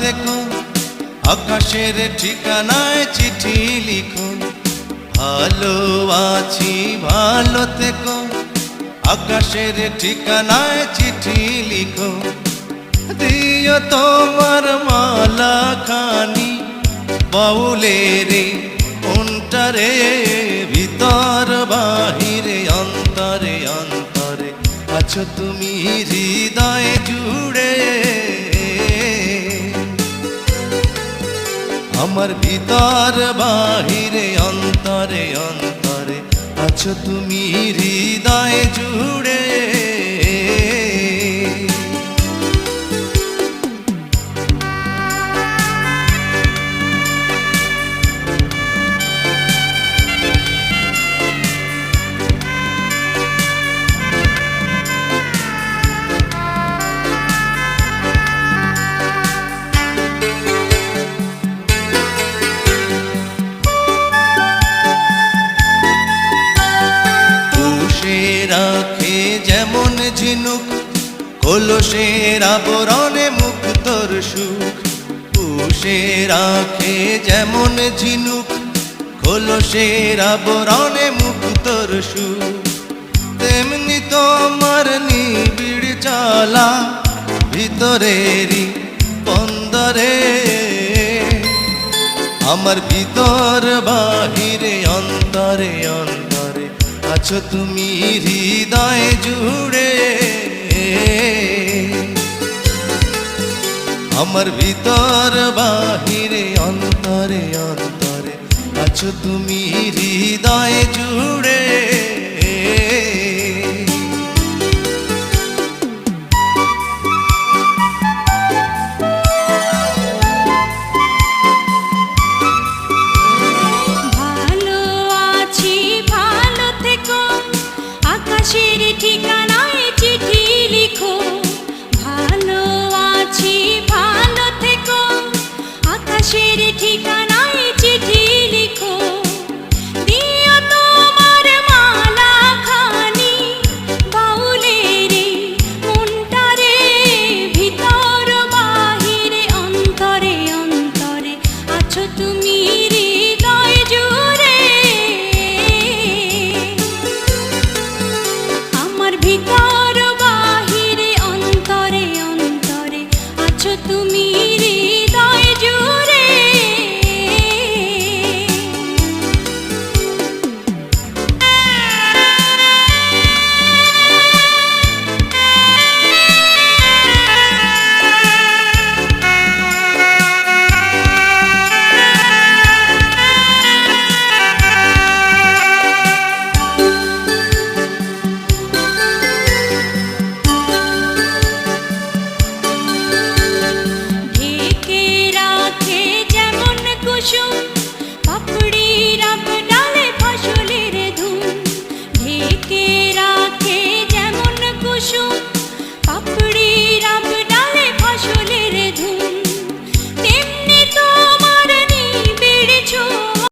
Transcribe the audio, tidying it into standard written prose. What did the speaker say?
থেকো, আকাশের ঠিকানায় চিঠি লিখো। ভালো আছি ভালো থেকো, আকাশের ঠিকানায় চিঠি লিখো। দিও তোমার মালা খানি বাউলের অন্তরে, ভিতর বাহিরে অন্তরে অন্তরে আছো তুমি হৃদয় জুড়ে। আমার ভিতর বাহিরে অন্তরে অন্তরে আছো তুমি হৃদয় জুড়ে। রাখে যেমন ঝিনুক কলসের আবরণে মুক্তর সুখ। পুষে রাখে যেমন ঝিনুক কলসের আবরণে মুক্তর সুখ। তেমনি তোমার নিবিড় চলা ভিতরেরই বন্দরে, আমার ভিতর বাহিরে অন্তরে অন্তরে আছো তুমি হৃদয় জুড়ে। আমার ভিতর বাহিরে অন্তরে অন্তরে আছো তুমি হৃদয় জুড়ে।